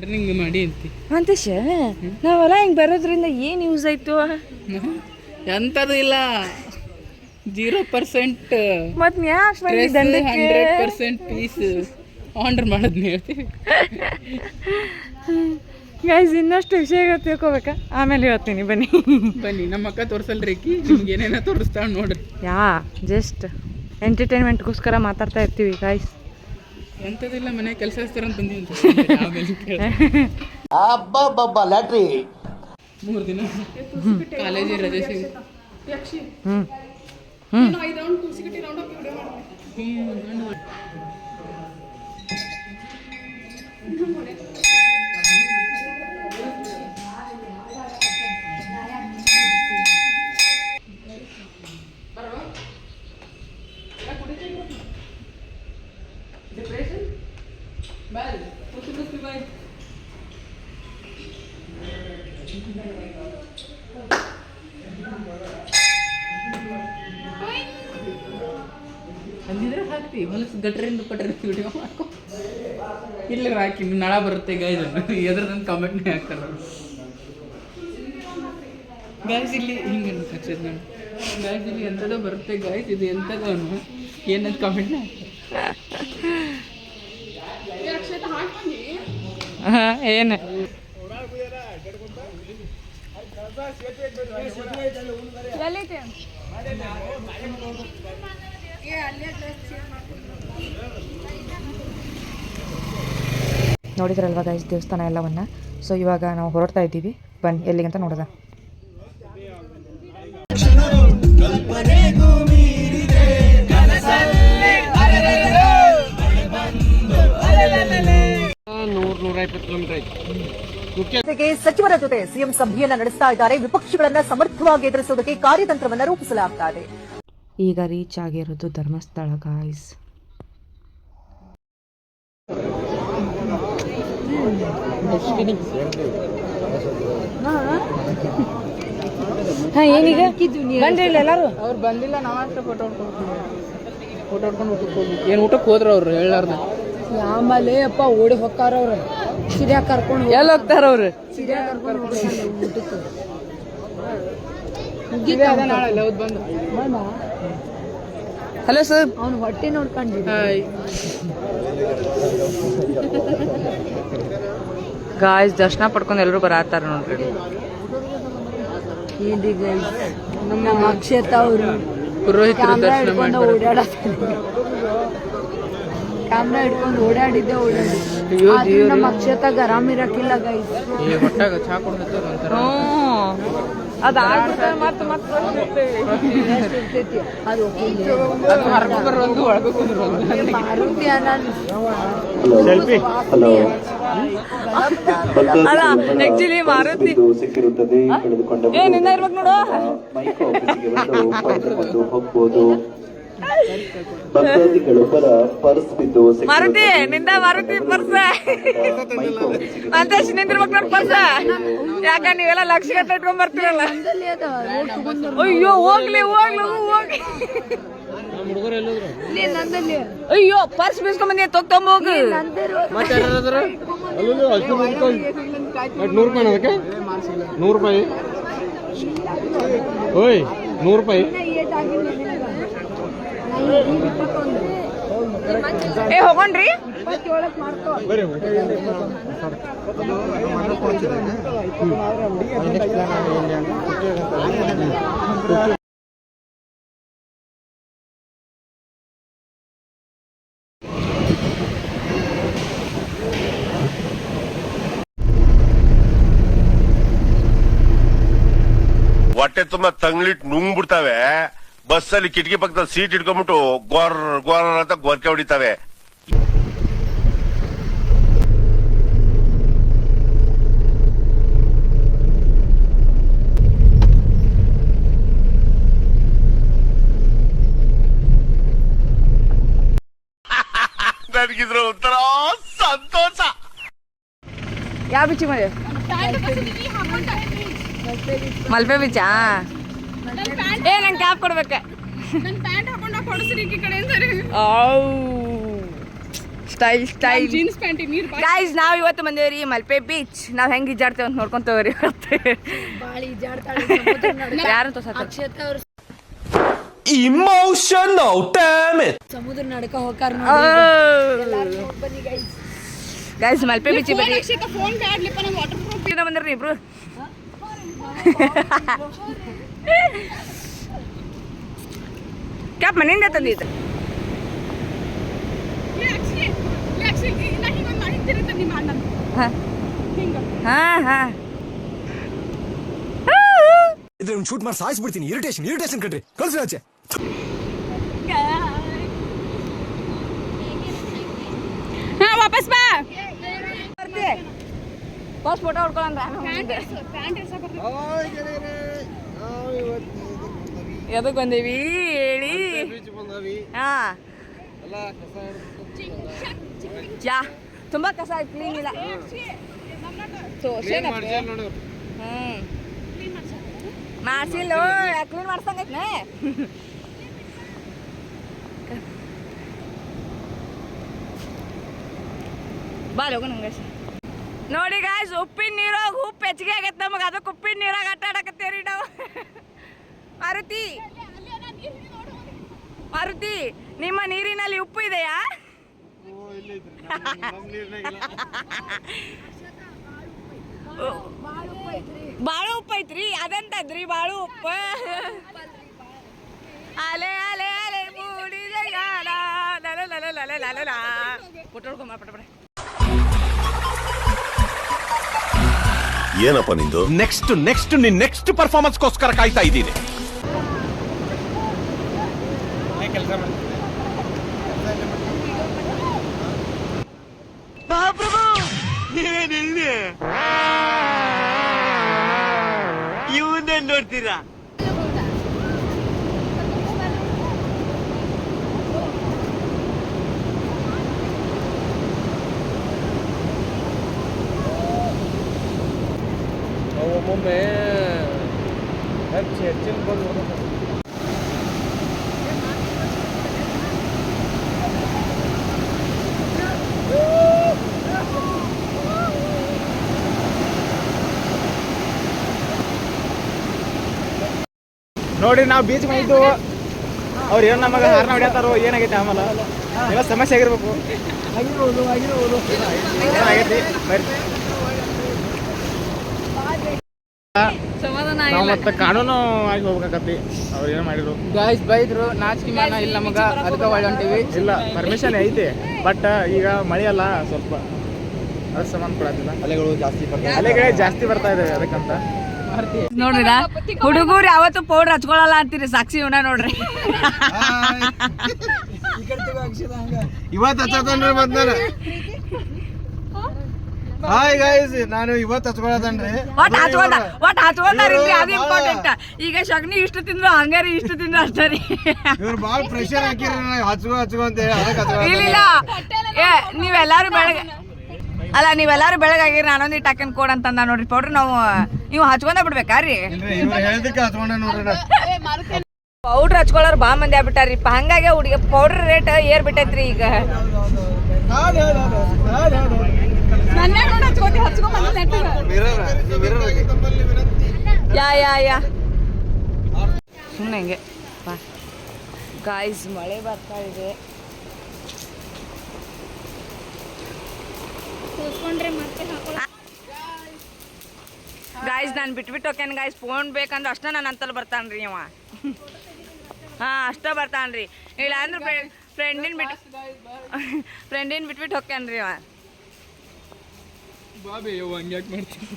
Running ಮಾಡಿ ಅಂತಿ ಅಂತೇಶ ನಾವೆಲ್ಲ ಹಿಂಗೆ ಬರೋದ್ರಿಂದ ಏನು ಯೂಸ್ ಆಯಿತು? ಎಂಥದ್ದು ಇಲ್ಲ, 0% ಮತ್ತು ಯಾಕೆ 100% ಪೀಸ್ ಆರ್ಡರ್ ಮಾಡೋದನ್ನ ಹೇಳ್ತೀವಿ. ಗೈಸ್ ಇನ್ನಷ್ಟು ವಿಷಯಗಳು ತಿಳ್ಕೊಬೇಕಾ? ಆಮೇಲೆ ಹೇಳ್ತೀನಿ, ಬನ್ನಿ ನಮ್ಮ ಅಕ್ಕ ತೋರಿಸಲ್ರಿ, ನಿಮ್ಗೆ ಏನೇನೋ ತೋರಿಸ್ತಾಳೆ ನೋಡ್ರಿ. ಜಸ್ಟ್ ಎಂಟರ್ಟೈನ್ಮೆಂಟ್ಗೋಸ್ಕರ ಮಾತಾಡ್ತಾ ಇರ್ತೀವಿ ಗೈಸ್. ಎಂಥದಿಲ್ಲ, ಮನೆ ಕೆಲಸ ಅಂತ ಬಂದೀವಿ. 3 ದಿನ ಕಾಲೇಜಿಗೆ ರಜೆ ಸಿಗುತ್ತೆ. ಅಂದಿದ್ರೆ ಹಾಕ್ತಿ ಹೊಲಸು ಗಟ್ರಿಂದ ಪಟ್ರೆ ವಿಡಿಯೋ ಹಾಕೋ ಇಲ್ಲ ಹಾಕಿ ನಳ ಬರುತ್ತೆ ಗೈಸ್. ಎದ್ರದಂತ ಕಾಮೆಂಟ್ನೇ ಹಾಕ್ತಾರೆ ಗೈಸ್. ಇಲ್ಲಿ ಹಿಂಗೆ ಹಾಕ್ಸಿದ್ ನಾನು ಗೈಸ್, ಇಲ್ಲಿ ಎಂಥದೋ ಬರುತ್ತೆ ಗೈಸ್, ಇದು ಎಂಥದೋ ಏನಂತ ಕಾಮೆಂಟ್ನೇ ಏನು ನೋಡಿದ್ರಲ್ವ ಗೈಸ್ ದೇವಸ್ಥಾನ ಎಲ್ಲವನ್ನ. ಸೊ ಇವಾಗ ನಾವು ಹೊರಡ್ತಾ ಇದ್ದೀವಿ, ಬನ್ನಿ ಎಲ್ಲಿಗಂತ ನೋಡೋದ. ಜೊತೆಗೆ ಸಚಿವರ ಜೊತೆ ಸಿಎಂ ಸಭೆಯನ್ನ ನಡೆಸ್ತಾ ಇದ್ದಾರೆ. ವಿಪಕ್ಷಗಳನ್ನ ಸಮರ್ಥವಾಗಿ ಎದುರಿಸುವುದಕ್ಕೆ ಕಾರ್ಯತಂತ್ರವನ್ನ ರೂಪಿಸಲಾಗ್ತಾ ಇದೆ. ಈಗ ರೀಚ್ ಆಗಿರೋದು ಧರ್ಮಸ್ಥಳ ಗಾಯ್ಸ್. ಏನೀಗ ಬಂದ್ರಿಲ್ಲ ಎಲ್ಲರೂ? ಅವ್ರು ಬಂದಿಲ್ಲ, ನಾವಷ್ಟೇ ಫೋಟೋ ಹೊಡ್ಕೊಂಡು ಏನು ಊಟಕ್ಕೆ ಹೋದ್ರ ಅವ್ರು ಹೇಳಾರ್ದ. ಆಮೇಲೆ ಅಪ್ಪ ಓಡಿ ಹೋಗ್ತಾರ ಅವ್ರು, ಸಿರಿಯಾಗ ಕರ್ಕೊಂಡು. ಎಲ್ಲಿ ಹೋಗ್ತಾರ ಅವ್ರು? ಸಿರಿಯಾಗ ಕರ್ಕೊಂಡು ಊಟಕ್ಕೆ. ನಾಳೆ ಹೌದು ಬಂದು. Hello sir. ಅವ್ನು ಹೊಟ್ಟೆ ನೋಡ್ಕೊಂಡು ಗಾಯ್ಸ್ ದರ್ಶನ ಪಡ್ಕೊಂಡು ಎಲ್ಲರೂ ಬರತ್ತಾರ ನೋಡ್ರಿ. ನಮ್ಮ ಅಕ್ಷತಾ ಅವರು ಪುರೋಹಿತರು ದರ್ಶನ ಮಾಡ್ತಾರೆ. ಕ್ಯಾಮ್ರಾ ಹಿಡ್ಕೊಂಡು ಓಡಾಡಿದ್ದೆ ನಮ್ಮ ಅಕ್ಷತಾಗ ಆರಾಮ್ ಇರಕ್ಕಿಲ್ಲ ಗೈಸ್. ಹೊಟ್ಟಾಗ ಚಾ ಕೊಡ್ತಾರೆ ಒಂಥರ. ಅದು ಮತ್ತೆ ಮಾರುತಿ ಅಲ್ಲ ಆಕ್ಚುಲಿ ಮಾರುತಿ ಏನಿನ್ನ ಇರ್ಬೇಕು ನೋಡು. ಮಾರುತಿ ನಿಂದ ಮಾರುತಿ ಪರ್ಸ ಅಂತ ನಿಂದಿರ್ಬೇಕು ನೋಡಿ ಪರ್ಸ. ಯಾಕ ನೀವೆಲ್ಲ ಲಕ್ಷ ಗಂಟೆ ಇಟ್ಕೊಂಡ್ ಬರ್ತೀರಲ್ಲ. ಅಯ್ಯೋ ಹೋಗ್ಲಿ ಹೋಗಿ. ಅಯ್ಯೋ ಪರ್ಸ್ ಬೀಸ್ಕೊಂಡ್ ಬಂದಿ ತೊಗೊಂಬೋಗು. 100 ರೂಪಾಯಿ ಓಯ್ 100 ರೂಪಾಯಿ. ಏ ಹೋಗೋಣ್ರಿ. ಹೊಟ್ಟೆ ತುಂಬಾ ತಂಗ್ಲಿಟ್ ನುಂಗ್ಬಿಡ್ತಾವೆ. ಬಸ್ಸಲ್ಲಿ ಕಿಟಕಿ ಪಕ್ಕದಲ್ಲಿ ಸೀಟ್ ಇಟ್ಕೊಂಡ್ಬಿಟ್ಟು ಗೋರ್ ಗೋರ್ ಅಂತ ಗೊರ್ಕೆ ಹೊಡಿತಾವೆ. ನನಗಿದ್ರ ಒಂಥರ ಸಂತೋಷ. ಯಾವ ಬಿಚ್ಚಿ ಮಳೆ? ಮಲ್ಪೆ ಬೀಚಾ? ಏ ನಂಗೆ ಕ್ಯಾಪ್ ಕೊಡ್ಬೇಕ. ಸ್ಟೈಲ್ ಜೀನ್ಸ್ ಪ್ಯಾಂಟ್ ನೀರು ಗೈಸ್ ನಾವ್ ಇವತ್ತು ಬಂದೇವ್ರಿ ಮಲ್ಪೆ ಬೀಚ್ ನಾವ್ ಹೆಂಗ್ ಇಜ್ಜಾಡ್ತೇವೆ ಅಂತ ನೋಡ್ಕೊಂತವ್ರಿ ಯಾರು Emotional, damn it! ಸಮುದ್ರ ನಡಕ ಹೋಗ್ತಾರ ಗೈಸ್ ಮಲ್ಪೆ ಬೀಚ್ ಬರ್ರಿ ಫೋನ್ ಬ್ಯಾಡ್ಲಿಪ್ಪ ನಂಗೆ ವಾಟರ್ ಪ್ರೂಫ್ ಬಂದ್ರಿ ಇಬ್ರು ಕ್ಯಾಪ್ ಮನೆಯಿಂದ ತಂದಿದ್ದ ಹಾ ಇದ್ರ ಶೂಟ್ ಮಾಡಿ ಸಾಯಿಸ್ಬಿಡ್ತೀನಿ ಇರಿಟೇಷನ್ ಕಟ್ರಿ ಕಳ್ಸಿ ಆಚೆ ಹಾ ವಾಪಸ್ ಬಾ ಫಸ್ಟ್ ಫೋಟೋ ಹೊಡ್ಕೊಳ್ಳೋಣ ಎದಕ್ಕೆ ಬಂದೇವಿ ಹೇಳಿ ಹಾ ಯಾ ತುಂಬಾ ಕಸ ಕ್ಲೀನ್ ಇಲ್ಲ ಮಾಡ್ಸಿಲ್ಲ ಕ್ಲೀನ್ ಮಾಡ್ಸಂಗೈತ್ನೆ ಬಾ ಹೋಗೋಣ ನೋಡಿ ಗಾಯ್ಸ್ ಉಪ್ಪಿನ ನೀರಾಗ ಉಪ್ಪು ಹೆಚ್ಚಿಗೆ ಆಗೈತೆ ನಮಗೆ ಅದಕ್ಕೆ ಉಪ್ಪಿನ ನೀರಾಗ ಆಟ ಆಡಕತ್ತೇವ್ರಿ ನಾವು ಮಾರುತಿ ನಿಮ್ಮ ನೀರಿನಲ್ಲಿ ಉಪ್ಪು ಇದೆಯಾ ಬಾಳು ಉಪ್ಪು ಐತ್ರಿ ಅದಂತದ್ರಿ ಬಾಳು ಉಪ್ಪು ಅಲೆ ಅಲೆ ಅಲೆ ಮೂಡಿದ ಗಾಳ ಕೊಟ್ಟೊಡ್ಕೊಂಬ ಪಟ ಏನಪ್ಪ ನಿಂದು ನೆಕ್ಸ್ಟ್ ಪರ್ಫಾರ್ಮೆನ್ಸ್ಗೋಸ್ಕರ ಕಾಯ್ತಾ ಇದ್ದೀನಿ ಇವನ್ನೇ ನೋಡ್ತೀರಾ ಒಮ್ಮೊಮ್ಮೆ ಹೆಚ್ಚಿನ ಬಂದು ನೋಡ್ರಿ ನಾವು ಬೀಚ್ ಮಾಡಿದ್ದು ಅವ್ರು ಏನೋ ನಮಗೆ ಹಾರ್ನ ಹೊಡ್ಯಾತಾರೋ ಏನಾಗೈತೆ ಆಮೇಲೆ ಎಲ್ಲ ಸಮಸ್ಯೆ ಆಗಿರ್ಬೇಕು ಏನಾಗೈತಿ ಬರ್ರಿ ಸಮಾಧಾನ ನಾವು ಮತ್ತೆ ಕಾನೂನು ಆಗಿ ಹೋಗ್ಬೇಕತ್ತಿ ಅವ್ರು ಏನು ಮಾಡಿದ್ರು ಗಾಯ್ಸ್ ಬೈದ್ರು ನಾಚಿಕೆ ಮಾನ ಇಲ್ಲ ನಮಗ ಅದಕ್ಕೆ ಒಳ್ಳೆ ಹೊಂಟಿವಿ ಇಲ್ಲ ಪರ್ಮಿಷನ್ ಐತಿ ಬಟ್ ಈಗ ಮಳೆ ಅಲ್ಲ ಸ್ವಲ್ಪ ಅದ್ರ ಸಂಬಂಧ ಕೊಡತ್ತಿಲ್ಲ ಅಲೆಗಳೇ ಜಾಸ್ತಿ ಬರ್ತಾ ಇದಾವೆ ಅದಕ್ಕಂತ ನೋಡ್ರಿ ಹುಡುಗರು ಯಾವತ್ತು ಪೌಡ್ರ್ ಹಚ್ಕೊಳಲ್ಲ ಅಂತೀರಿ ಸಾಕ್ಷಿ ಉಣ ನೋಡ್ರಿ ಇವತ್ತು ಹಚ್ಚತನ್ರಿ ಬಂದ ಹಾಯ್ ಗೈಸ್ ನಾನು ಇವತ್ತು ಹಚ್ಕೊಳತನ್ರಿ ಒಟ್ಟು ಹಚ್ಕೊಂಡಾರಿ ಅದು ಇಂಪಾರ್ಟೆಂಟ್ ಈಗ ಶಗ್ನಿ ಇಷ್ಟು ತಿಂದ್ರು ಹಂಗಾರಿ ಇಷ್ಟು ತಿಂದ್ರು ಅಷ್ಟೇ ರೀ ಇವ್ರು ಭಾಳ ಪ್ರೆಷರ್ ಹಾಕಿರಿ ಹಚ್ಕೊ ಅಂತ ಇಲ್ಲ ಏ ನೀವೆಲ್ಲಾರು ಬೆಳಗ್ಗೆ ಅಲ್ಲ ನೀವೆಲ್ಲಾರು ಬೆಳಗಾಗಿರಿ ನಾನೊಂದು ಟಕ್ಕನ್ ಕೋಡ್ ಅಂತಂದ ನೋಡ್ರಿ ಪೌಡ್ರ್ ನಾವು ನೀವು ಹಚ್ಕೊಂಡ ಬಿಡ್ಬೇಕಾರಿ ಹೇಳದಕ್ಕೆ ಹಚ್ಕೊಂಡ ನೋಡ್ರಿ ಪೌಡ್ರ್ ಹಚ್ಕೊಳ್ಳೋರು ಬಾ ಮಂದಿ ಆಗ್ಬಿಟ್ಟಾರಿಪ್ಪ ಹಂಗಾಗಿ ಹುಡುಗಿ ಪೌಡ್ರ್ ರೇಟ್ ಏರ್ ಬಿಟ್ಟೈತ್ರಿ ಈಗ ಯಾ ಸುಮ್ಮನೆ ಹಿಂಗೆ ಗಾಯ್ಸ್ ಮಳೆ ಬರ್ತಾ ಇದೆ ಗಾಯ್ಸ್ ನಾನು ಬಿಟ್ಬಿಟ್ಟು ಹೋಗ್ಯಾನ ಗಾಯ್ಸ್ ಫೋನ್ ಬೇಕಂದ್ರೆ ಅಷ್ಟ ನಾನು ಅಂತಲ್ಲಿ ಬರ್ತಾನ್ರಿ ಅವ ಹಾಂ ಅಷ್ಟ ಬರ್ತಾನ್ರಿ ಇಲ್ಲ ಅಂದ್ರೆ ಫ್ರೆಂಡಿನ ಬಿಟ್ಬಿಟ್ಟು ಹೋಗ್ಯಾನ್ರಿ ಅವ ಬಾಬಿ ಹಂಗ್ಯಾಕೆ ಮಾಡ್ತೀನಿ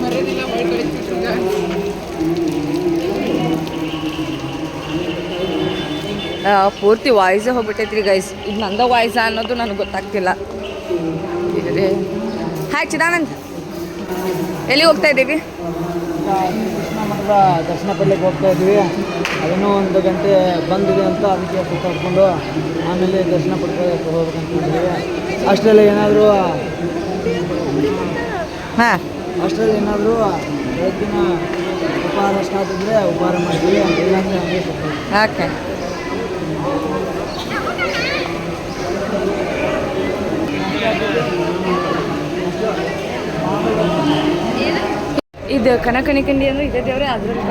ಮರ್ಯಾದಿಲ್ಲ ಪೂರ್ತಿ ವಾಯ್ಸೇ ಹೋಗ್ಬಿಟ್ಟೈತ್ರಿ ಗೈಸ್ ಇದು ನಂದ ವಾಯ್ಸ ಅನ್ನೋದು ನನಗೆ ಗೊತ್ತಾಗ್ತಿಲ್ಲ ಹಾಯ್ ಚಿದಾನಂದ್ ಎಲ್ಲಿ ಹೋಗ್ತಾ ಇದ್ದೀವಿ ದರ್ಶನ ಪಡ್ಲಿಕ್ಕೆ ಹೋಗ್ತಾ ಇದ್ವಿ ಅದನ್ನು 1 ಗಂಟೆ ಬಂದಿದೆ ಅಂತ ಅದಕ್ಕೆ ಸುತ್ತಾಡ್ಕೊಂಡು ಆಮೇಲೆ ದರ್ಶನ ಪಡ್ಕೊಂಡು ಹೋಗ್ಬೇಕಂತಿದ್ದೀವಿ ಅಷ್ಟೆಲ್ಲ ಏನಾದರೂ ಹಾಂ ಅಷ್ಟರಲ್ಲಿ ಏನಾದರೂ ಬೆಳಗ್ಗಿನ ಉಪಹಾರ ಸ್ಟಾರ್ಟ್ ಇದ್ದರೆ ಉಪಹಾರ ಮಾಡ್ತೀವಿ, ಇಲ್ಲಾಂದರೆ ಹಂಗೆ ಕೊಡ್ತೀವಿ. ಯಾಕೆ ಇದು ಕನಕನಿಕಂಡಿ ಅಂದ್ರೆ ಇದೇ ದೇವ್ರೆ ಅದ್ರಲ್ಲಿ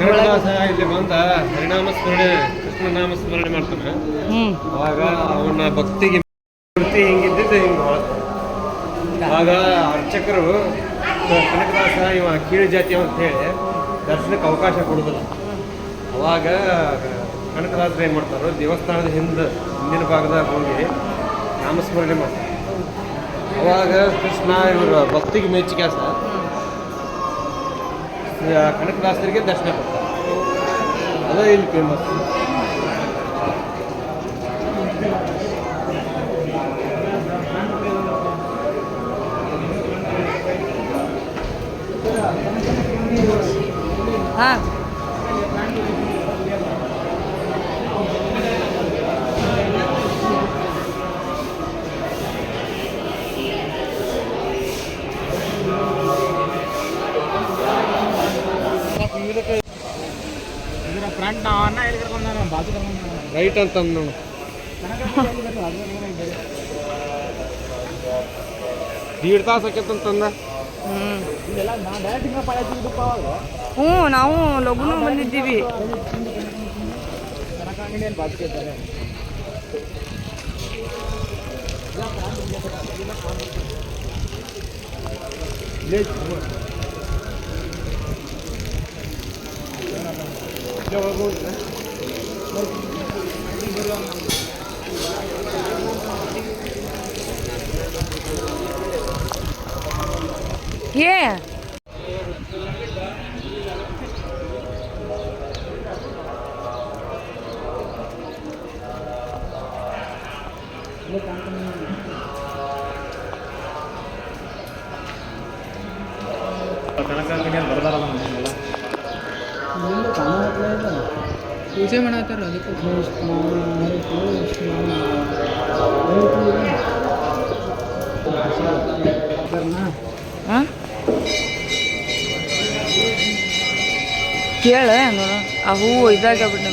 ಕನಕದಾಸ ಇಲ್ಲಿ ಬಂದ ಹರಿನಾಮ ಸ್ಮರಣೆ ಕೃಷ್ಣ ನಾಮ ಸ್ಮರಣೆ ಮಾಡ್ತಾನೆ. ಅವಾಗ ಅವನ ಭಕ್ತಿಗೆ ವೃತ್ತಿ ಹಿಂಗಿದ್ದಿದ್ದು ಹಿಂಗೆ ಆಗ ಅರ್ಚಕರು ಕನಕದಾಸ ಇವ ಕೀಳು ಜಾತಿ ಅಂತ ಹೇಳಿ ದರ್ಶನಕ್ಕೆ ಅವಕಾಶ ಕೊಡೋದಿಲ್ಲ. ಅವಾಗ ಕನಕದಾಸರು ಏನು ಮಾಡ್ತಾರೋ ದೇವಸ್ಥಾನದ ಹಿಂದಿನ ಭಾಗದಾಗ ಹೋಗಿ ನಾಮಸ್ಮರಣೆ ಮಾಡ್ತಾರೆ. ಅವಾಗ ಕೃಷ್ಣ ಇವರ ಭಕ್ತಿಗೆ ಮೆಚ್ಚುಗೆ ಕನಕದಾಸರಿಗೆ ದರ್ಶನ ಕೊಡ್ತಾರೆ. ಅದೇ ಇಲ್ಲಿ ಫೇಮಸ್. ಹಾಂ ಇದರ ಫ್ರಂಟ್ ನಾವು ಅನ್ನ ಎಲ್ಲಿ ಕರ್ಕೊಂಡು ನಾನು ಬಾಜು ಕರ್ಕೊಂಡು ರೈಟ್ ಅಂತ ನೋಡು. ದೀಡ್ ತಾಸು ಆಕೈತಂತಂದ. ಇದೆಲ್ಲ ನಾ ಡೈರೆಕ್ಟ್ ಹಿಂಗೆ ಪಾಳಾಯ್ತಿದ್ದಪ್ಪ ಅವಾಗ. ಹ್ಞೂ ನಾವು ಲಘುನು ಬಂದಿದ್ದೀವಿ. ಕನಕ ಅಂಗಡಿ ಏನು ಬಾಜು ಇದ್ದಾರೆ. ಏ ಕನಕ ಅಂಗಡಿ ಬರ್ದಾರಲ್ಲ ನಮಗೆಲ್ಲ ಪೂಜೆ ಮಾಡತ್ತಾರ ಅದಕ್ಕೆ ಹಾಂ ಕೇಳ ನೋಡು ಆ ಹೂವು ಇದಾಗ ಬಿಟ್ಟು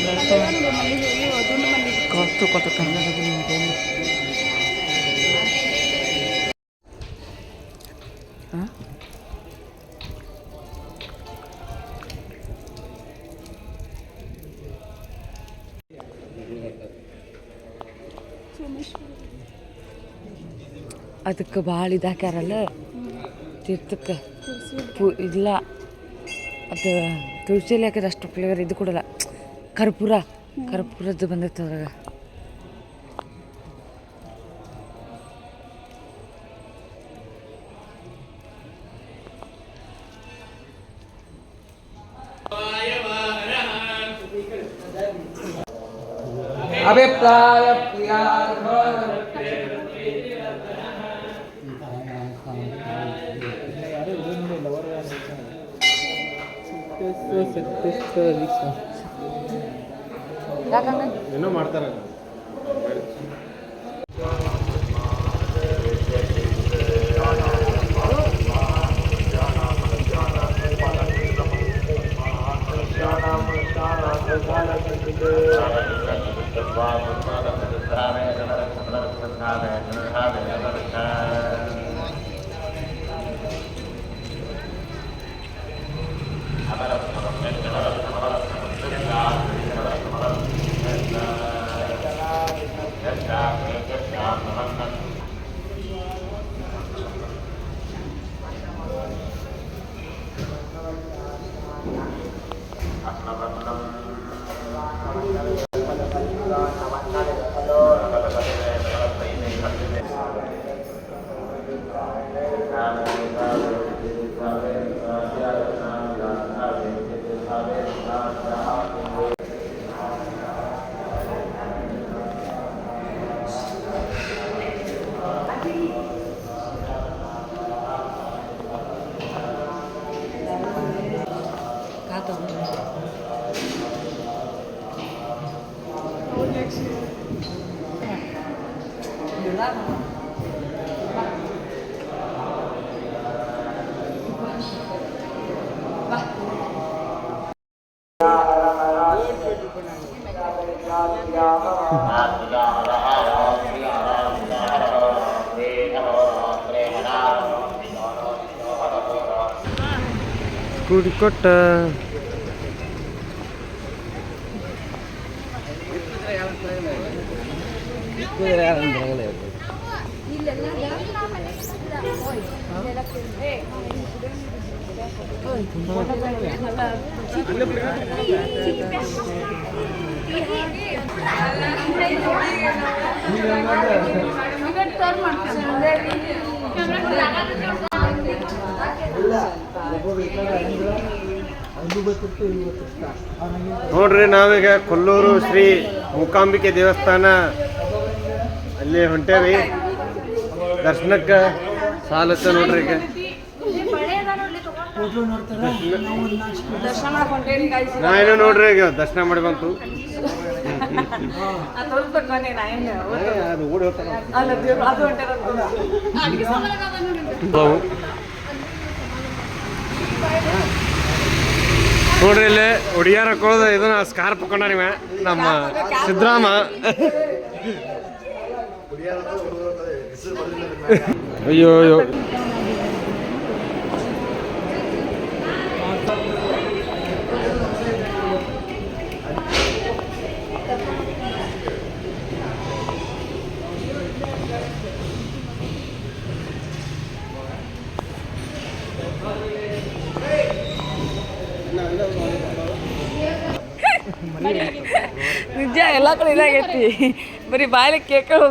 ಕೊತ್ತು ಕೊತ್ತ ಹಾಂ ಅದಕ್ಕೆ ಭಾಳ ಇದಾಕ್ಯಾರಲ್ಲ ತೀರ್ಥಕ್ಕೆ ಇಲ್ಲ ಅದು ತುಳಸಿಯಲ್ಲಿ ಹಾಕಿದ್ರೆ ಅಷ್ಟು ಫ್ಲೇವರ್ ಇದು ಕೊಡಲ್ಲ. ಕರ್ಪೂರದ್ದು ಬಂದೈತೆ ಅದ್ರಾಗ. ಅಭಿಪ್ರಾಯ ಏನೋ ಮಾಡ್ತಾರೆ. ಕುಡಿಕೊಟ್ಟ ನೋಡ್ರಿ ನಾವೀಗ ಕೊಲ್ಲೂರು ಶ್ರೀ ಮೂಕಾಂಬಿಕೆ ದೇವಸ್ಥಾನ ಅಲ್ಲಿ ಹೊಂಟೇವಿ ದರ್ಶನಕ್ಕೆ ಸಾಲತ್ತ ನೋಡ್ರಿ ಈಗ ನಾ ಏನೋ ನೋಡ್ರಿ ಈಗ ದರ್ಶನ ಮಾಡಿ ಬಂತು ಅದು ಓಡಿ ನೋಡ್ರಿ ಇಲ್ಲಿ ಹುಡುಗಿಯರ ಹಾಕೊಳ್ಳೋದು ಇದನ್ನ ಸ್ಕಾರ್ಪ್ ಹಾಕೊಂಡ ನೀವ ನಮ್ಮ ಸಿದ್ದರಾಮ ಅಯ್ಯೋ ಅಯ್ಯೋ ನಿಜ ಎಲ್ಲ ಕಡೆ ಇದಾಗೈತಿ ಬರೀ ಬಾಯಲ್ಲಿ ಕೇಳ್ಕೊಳ್ಳೋ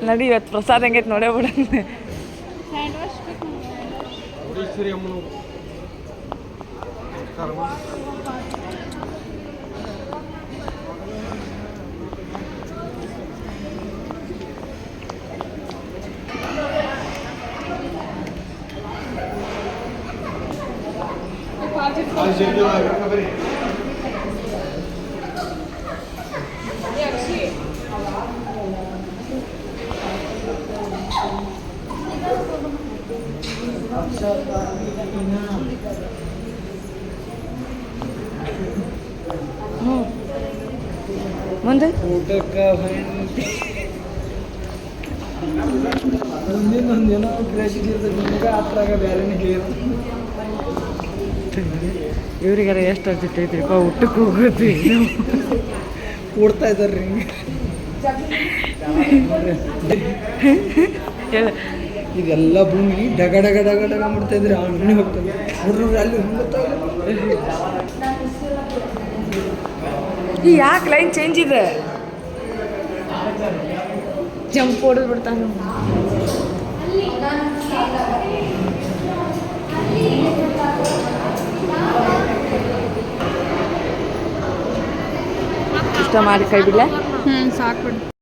ನಡಿ ಇವತ್ತು ಪ್ರಸಾದ ಹೆಂಗೈತಿ ನೋಡೇ ಬಿಡ ಮುಂದೆ ಮುಂದಿನೊಂದೇನೋ ಕ್ರೇಜಿಗೆ ಇರ್ತದೆ ನಿಮಗೆ ಅದ್ರಾಗ ಬೇರೆನೇ ಇವ್ರಿಗಾರ ಎಷ್ಟು ಅರ್ಜೆಂಟ್ ಐತ್ರಿಪ್ಪ ಊಟಕ್ಕೆ ಹೋಗೋದು ಕೊಡ್ತಾ ಇದ್ದಾರೆ ಇದೆಲ್ಲ ಭೂಮಿ ಡಗ ಡಗ ಡಗ ಡಗ ಮಾಡ್ತಾ ಇದ್ರೆ ಅಂಗಡಿ ಹೋಗ್ತದೆ ನೋಡ್ರಿ ಅಲ್ಲಿ ಈ ಯಾಕೆ ಲೈನ್ ಚೇಂಜ್ ಇದೆ ಜಂಪ್ ಹೊಡೆದು ಬಿಡ್ತಾನೆ ಇಷ್ಟ ಮಾಡಿ ಕೈ ಬಿಡ್ಲ ಸಾಕು